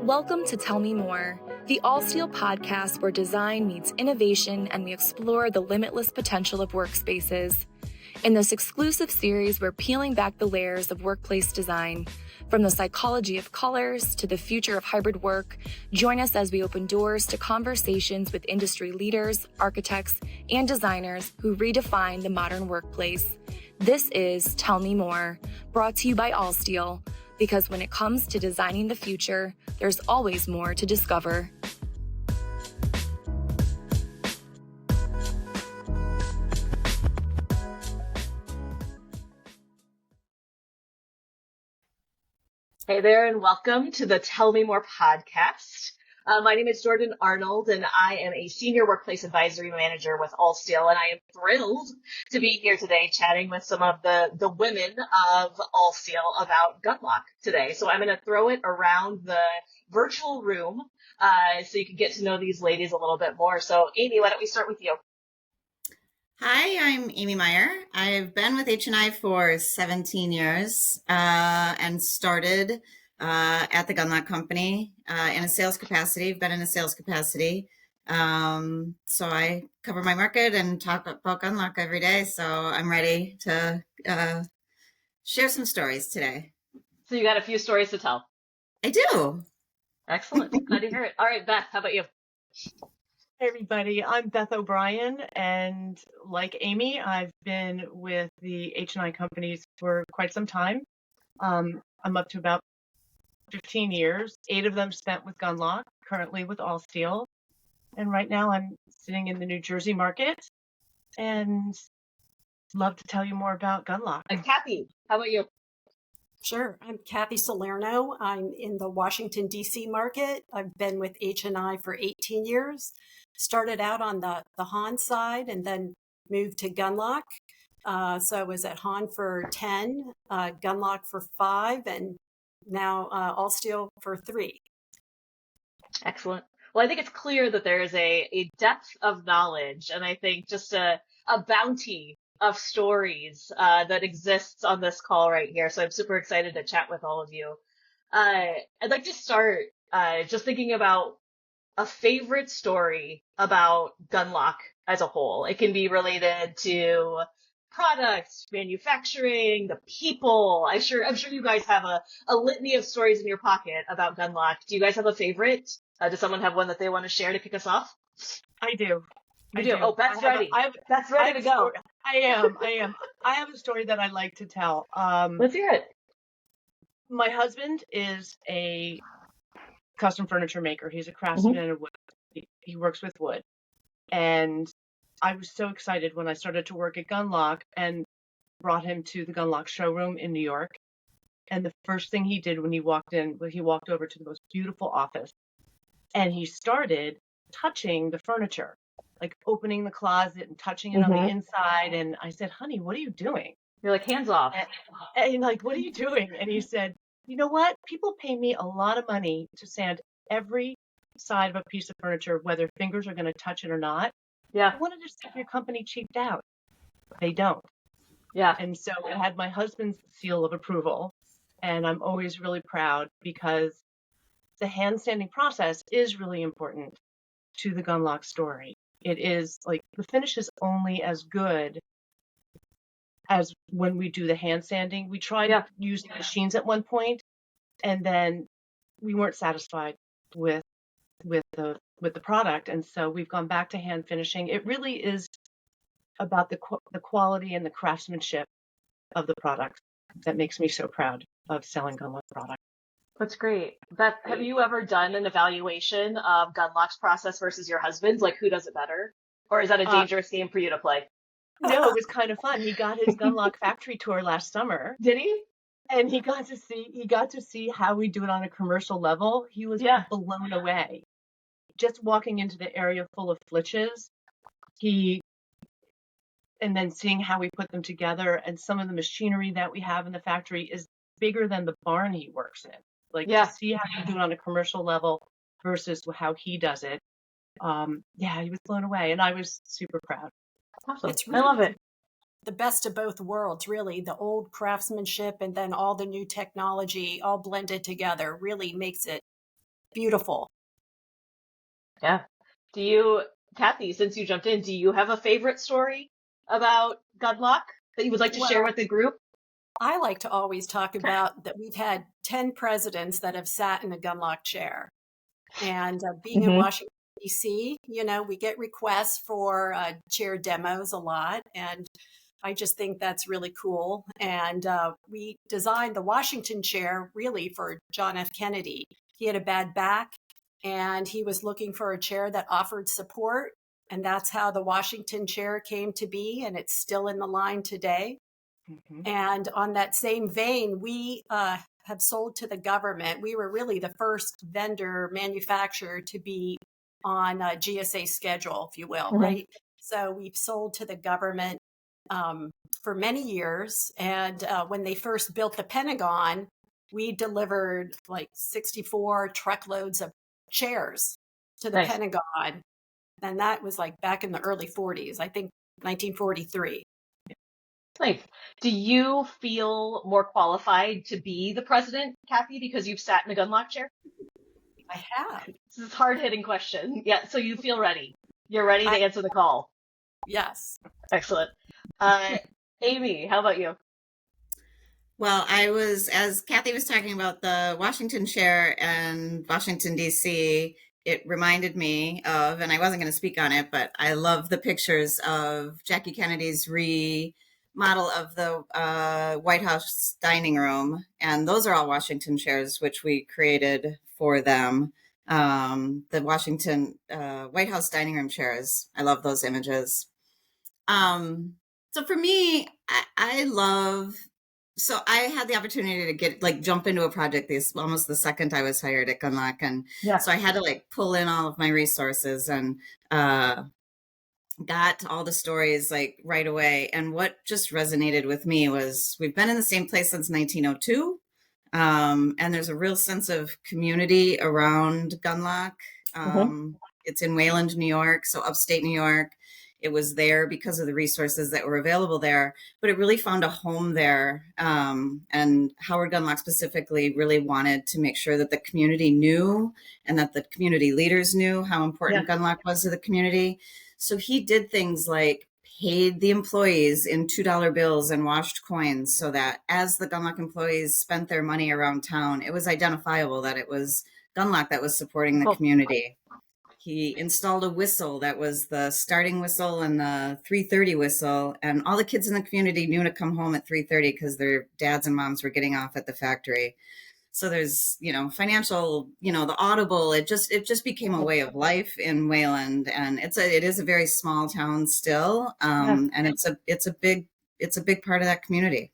Welcome to Tell Me More, the Allsteel podcast where design meets innovation and we explore the limitless potential of workspaces. In this exclusive series, we're peeling back the layers of workplace design. From the psychology of colors to the future of hybrid work, join us as we open doors to conversations with industry leaders, architects, and designers who redefine the modern workplace. This is Tell Me More, brought to you by Allsteel, because when it comes to designing the future, there's always more to discover. Hey there, and welcome to the Tell Me More podcast. My name is Jordan Arnold, and I am a senior workplace advisory manager with Allsteel, and I am thrilled to be here today chatting with some of the women of Allsteel about Gunlocke today. So I'm going to throw it around the virtual room so you can get to know these ladies a little bit more. So Amy, why don't we start with you? Hi, I'm Amy Meyer. I've been with H&I for 17 years and started at the Gunlocke company in a sales capacity. I've been in a sales capacity. So I cover my market and talk about Gunlocke every day. So I'm ready to share some stories today. So you got a few stories to tell. I do. Excellent. Glad to hear it. All right, Beth, how about you? Hey everybody, I'm Beth O'Brien, and like Amy, I've been with the H&I companies for quite some time. I'm up to about 15 years, 8 of them spent with Gunlocke, currently with Allsteel, and right now I'm sitting in the New Jersey market and love to tell you more about Gunlocke. And Cathy, how about you? Sure. I'm Cathy Salerno. I'm in the Washington, D.C. market. I've been with H&I for 18 years. Started out on the Hahn side and then moved to Gunlocke. So I was at Hahn for 10, Gunlocke for 5, and now Allsteel for 3. Excellent. Well, I think it's clear that there is a depth of knowledge, and I think just a bounty of stories that exists on this call right here. So I'm super excited to chat with all of you. I'd like to start just thinking about a favorite story about Gunlocke as a whole. It can be related to products, manufacturing, the people. I'm sure you guys have a litany of stories in your pocket about Gunlocke. Do you guys have a favorite? Does someone have one that they want to share to kick us off? I do. You do. Oh, Beth's ready. Beth's ready to go. I am. I have a story that I like to tell. Let's hear it. My husband is a custom furniture maker. He's a craftsman in wood. He works with wood. And I was so excited when I started to work at Gunlocke and brought him to the Gunlocke showroom in New York. And the first thing he did when he walked in was he walked over to the most beautiful office and he started touching the furniture, like opening the closet and touching it on the inside. And I said, honey, what are you doing? You're like, hands off. And like, what are you doing? And he said, you know what? People pay me a lot of money to sand every side of a piece of furniture, whether fingers are going to touch it or not. Yeah. I wanted to see if your company cheaped out. They don't. Yeah. And so it had my husband's seal of approval. And I'm always really proud because the hand sanding process is really important to the Gunlocke story. It is like the finish is only as good as when we do the hand sanding. We tried using machines at one point, and then we weren't satisfied with the product, and so we've gone back to hand finishing. It really is about the quality and the craftsmanship of the product that makes me so proud of selling Gunlocke product. That's great. Beth, have you ever done an evaluation of Gunlocke's process versus your husband's? Like, who does it better? Or is that a dangerous game for you to play? No, it was kind of fun. He got his Gunlocke factory tour last summer. Did he? And he got to see how we do it on a commercial level. He was blown away. Just walking into the area full of flitches, and then seeing how we put them together, and some of the machinery that we have in the factory is bigger than the barn he works in. Like to see how you do it on a commercial level versus how he does it. He was blown away, and I was super proud. Awesome. Really I love it. The best of both worlds, really. The old craftsmanship and then all the new technology all blended together really makes it beautiful. Yeah. Cathy, since you jumped in, do you have a favorite story about Gunlock that you would like to share Well, with the group? I like to always talk about that we've had 10 presidents that have sat in a Gunlock chair. And being in Hmm. Washington, D.C., we get requests for chair demos a lot. And I just think that's really cool. And we designed the Washington chair really for John F. Kennedy. He had a bad back and he was looking for a chair that offered support. And that's how the Washington chair came to be. And it's still in the line today. Mm-hmm. And on that same vein, we have sold to the government. We were really the first vendor manufacturer to be on a GSA schedule, if you will, Hmm. right? So we've sold to the government for many years. And when they first built the Pentagon, we delivered like 64 truckloads of chairs to the Nice. Pentagon. And that was like back in the early 40s, I think 1943. Nice. Do you feel more qualified to be the president, Cathy, because you've sat in a Gunlock chair? I have. This is a hard-hitting question. Yeah, so you feel ready. You're ready to answer the call. Yes. Excellent. Amy, how about you? Well, as Cathy was talking about the Washington chair and Washington, D.C., it reminded me of, and I wasn't going to speak on it, but I love the pictures of Jackie Kennedy's remodel of the White House dining room. And those are all Washington chairs, which we created for them. The Washington White House dining room chairs. I love those images. So for me, so I had the opportunity to jump into a project almost the second I was hired at Gunlock. And so I had to pull in all of my resources and got all the stories right away. And what just resonated with me was we've been in the same place since 1902. And there's a real sense of community around Gunlock. It's in Wayland, New York, so upstate New York. It was there because of the resources that were available there, but it really found a home there. And Howard Gunlock specifically really wanted to make sure that the community knew and that the community leaders knew how important Gunlock was to the community. So he did things like paid the employees in $2 bills and washed coins so that as the Gunlock employees spent their money around town, it was identifiable that it was Gunlock that was supporting the community. He installed a whistle that was the starting whistle and the 3:30 whistle. And all the kids in the community knew to come home at 3:30 because their dads and moms were getting off at the factory. So there's, financial, the audible, it just became a way of life in Wayland. And it is a very small town still. And it's a big part of that community.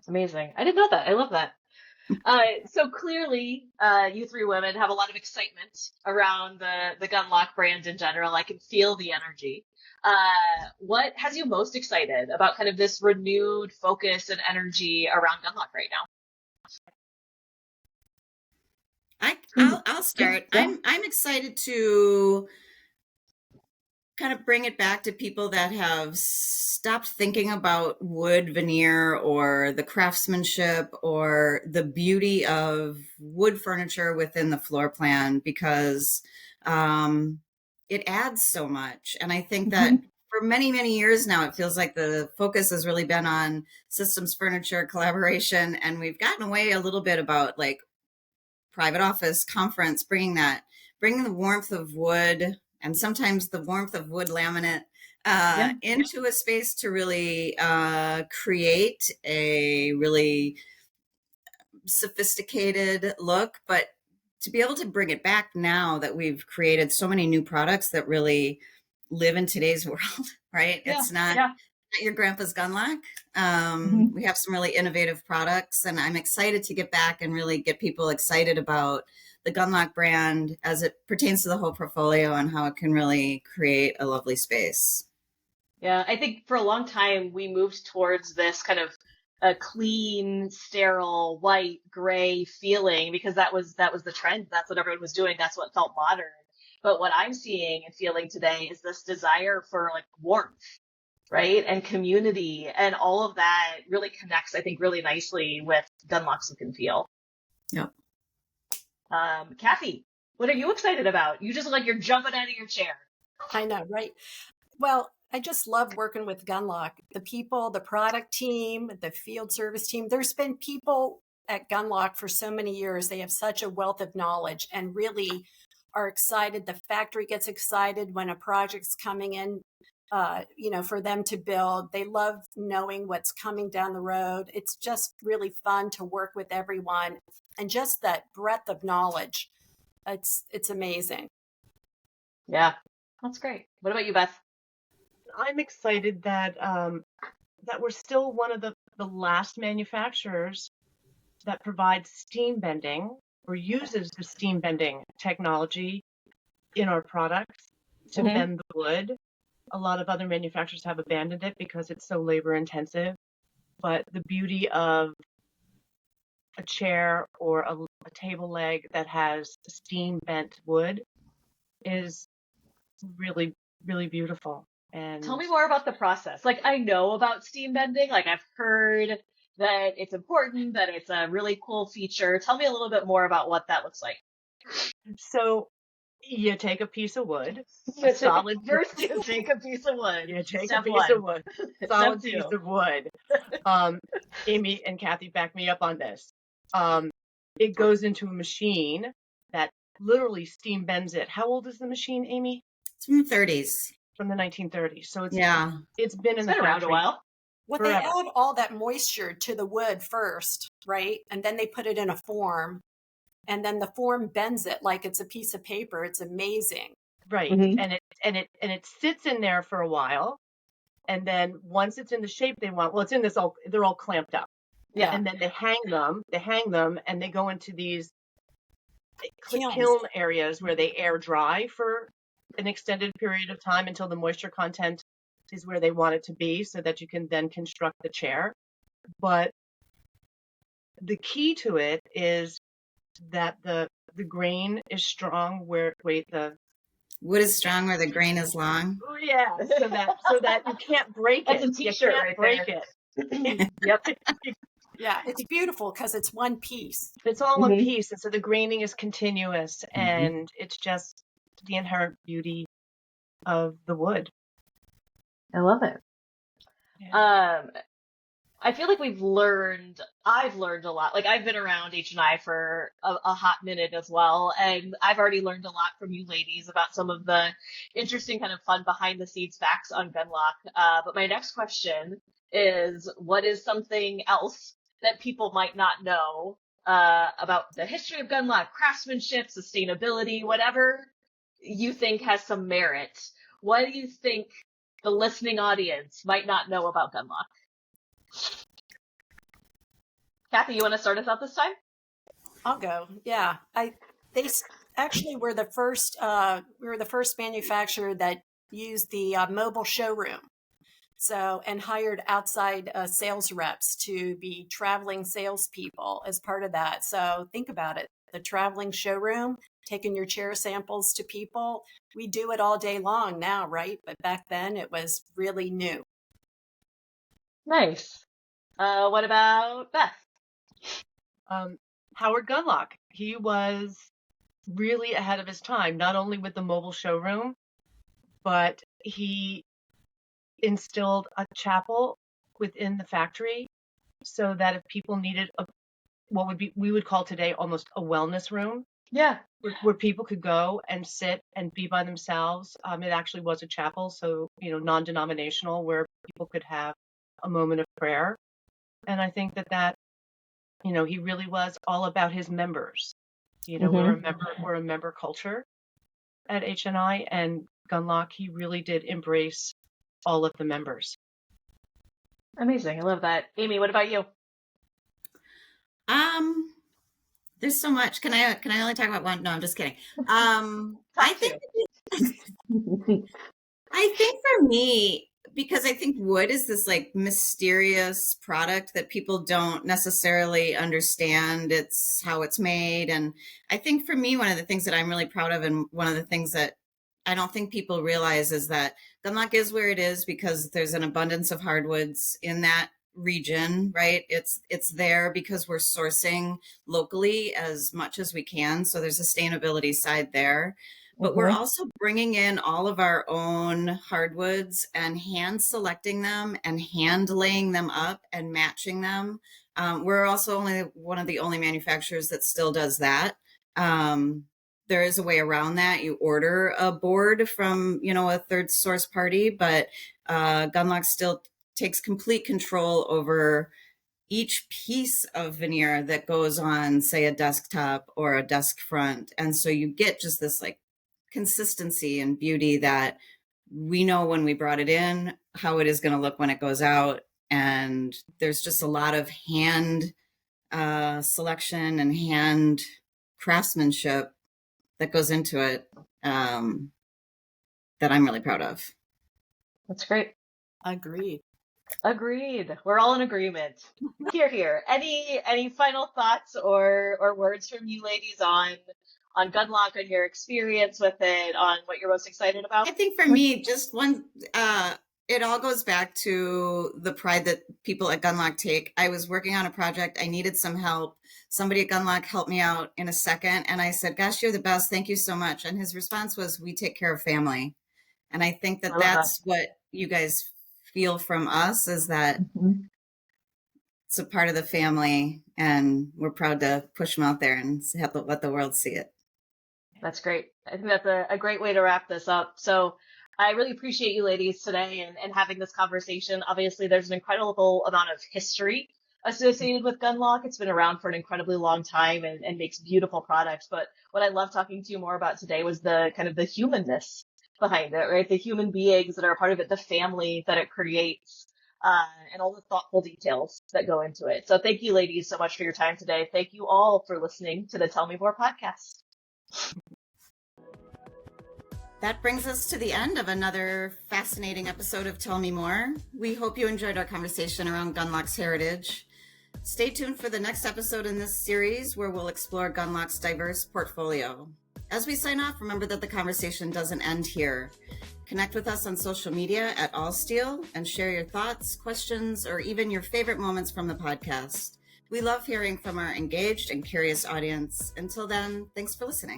Amazing. I didn't know that. I love that. So clearly, you three women have a lot of excitement around the Gunlock brand in general. I can feel the energy. What has you most excited about kind of this renewed focus and energy around Gunlock right now? I'll start. Yeah. I'm excited to kind of bring it back to people that have stopped thinking about wood veneer or the craftsmanship or the beauty of wood furniture within the floor plan, because it adds so much. And I think that for many, many years now, it feels like the focus has really been on systems, furniture, collaboration. And we've gotten away a little bit about private office, conference, bringing the warmth of wood and sometimes the warmth of wood laminate into a space to really create a really sophisticated look, but to be able to bring it back now that we've created so many new products that really live in today's world, right? Yeah, it's not your grandpa's Gunlock. We have some really innovative products, and I'm excited to get back and really get people excited about the Gunlock brand as it pertains to the whole portfolio and how it can really create a lovely space. Yeah, I think for a long time we moved towards this kind of a clean, sterile, white, gray feeling because that was the trend. That's what everyone was doing. That's what felt modern. But what I'm seeing and feeling today is this desire for warmth, right? And community, and all of that really connects, I think, really nicely with Gunlock's look and feel. Yeah. Cathy, what are you excited about? You just look like you're jumping out of your chair. I know, right? Well, I just love working with Gunlocke. The people, the product team, the field service team. There's been people at Gunlocke for so many years. They have such a wealth of knowledge and really are excited. The factory gets excited when a project's coming in, for them to build. They love knowing what's coming down the road. It's just really fun to work with everyone, and just that breadth of knowledge. It's amazing. Yeah, that's great. What about you, Beth? I'm excited that that we're still one of the last manufacturers that provides steam bending or uses the steam bending technology in our products to bend the wood. A lot of other manufacturers have abandoned it because it's so labor intensive. But the beauty of a chair or a table leg that has steam bent wood is really, really beautiful. And tell me more about the process. Like, I know about steam bending. Like, I've heard that it's important, that it's a really cool feature. Tell me a little bit more about what that looks like. So you take a piece of wood, solid. First, you take a piece of wood. You take Step a piece one. of wood, solid piece of wood. Amy and Cathy back me up on this. It goes into a machine that literally steam bends it. How old is the machine, Amy? It's from the 30s. From the 1930s. So it's been in the been around a while. Well, they add all that moisture to the wood first, right? And then they put it in a form, and then the form bends it like it's a piece of paper. It's amazing. Right. And it sits in there for a while. And then once it's in the shape they want, well, it's in this they're all clamped up. Yeah. And then they hang them and they go into these kiln areas where they air dry for an extended period of time until the moisture content is where they want it to be, so that you can then construct the chair. But the key to it is that the grain is strong where the wood is strong where the grain is long. Oh yeah, so that you can't break it. That's a t-shirt, you can't break it. Yep. Yeah, it's beautiful because it's one piece. It's all one piece, and so the graining is continuous, and it's just the inherent beauty of the wood. I love it. Yeah. I feel like I've learned a lot. Like, I've been around H&I for a hot minute as well, and I've already learned a lot from you ladies about some of the interesting kind of fun behind the scenes facts on Gunlocke. But my next question is, what is something else that people might not know about the history of Gunlocke, craftsmanship, sustainability, whatever you think has some merit? What do you think the listening audience might not know about Gunlocke? Cathy, you want to start us out this time? I'll go. Yeah, they actually were the first. We were the first manufacturer that used the mobile showroom. So, and hired outside sales reps to be traveling salespeople as part of that. So think about it. The traveling showroom, taking your chair samples to people. We do it all day long now, right? But back then it was really new. Nice. What about Beth? Howard Gunlocke. He was really ahead of his time, not only with the mobile showroom, but he instilled a chapel within the factory so that if people needed we would call today almost a wellness room. Yeah. Where people could go and sit and be by themselves. It actually was a chapel, so, non-denominational, where people could have a moment of prayer. And I think that, he really was all about his members. We're a member culture at H&I, and Gunlocke, he really did embrace all of the members. Amazing. I love that. Amy, what about you? There's so much. Can I only talk about one? No, I'm just kidding. I think for me, because I think wood is this like mysterious product that people don't necessarily understand how it's made. And I think for me, one of the things that I'm really proud of, and one of the things that I don't think people realize, is that Gunlocke is where it is because there's an abundance of hardwoods in that region, right? It's there because we're sourcing locally as much as we can. So there's a sustainability side there. But we're also bringing in all of our own hardwoods and hand selecting them and hand laying them up and matching them. We're also only one of the only manufacturers that still does that. There is a way around that. You order a board from, a third source party, but Gunlocke still takes complete control over each piece of veneer that goes on, say, a desktop or a desk front. And so you get just this like consistency and beauty that we know when we brought it in, how it is going to look when it goes out. And there's just a lot of hand selection and hand craftsmanship that goes into it that I'm really proud of. That's great. Agreed. We're all in agreement. Here. Any final thoughts or words from you ladies on Gunlocke, on your experience with it, on what you're most excited about? I think for me, just one, it all goes back to the pride that people at Gunlocke take. I was working on a project. I needed some help. Somebody at Gunlocke helped me out in a second. And I said, gosh, you're the best. Thank you so much. And his response was, we take care of family. And I think that's what you guys feel from us, is that it's a part of the family, and we're proud to push them out there and let the world see it. That's great. I think that's a great way to wrap this up. So I really appreciate you ladies today and having this conversation. Obviously, there's an incredible amount of history associated with Gunlocke. It's been around for an incredibly long time and makes beautiful products. But what I love talking to you more about today was the kind of the humanness behind it, right? The human beings that are a part of it, the family that it creates, and all the thoughtful details that go into it. So thank you, ladies, so much for your time today. Thank you all for listening to the Tell Me More podcast. That brings us to the end of another fascinating episode of Tell Me More. We hope you enjoyed our conversation around Gunlocke's heritage. Stay tuned for the next episode in this series, where we'll explore Gunlocke's diverse portfolio. As we sign off, remember that the conversation doesn't end here. Connect with us on social media at Allsteel and share your thoughts, questions, or even your favorite moments from the podcast. We love hearing from our engaged and curious audience. Until then, thanks for listening.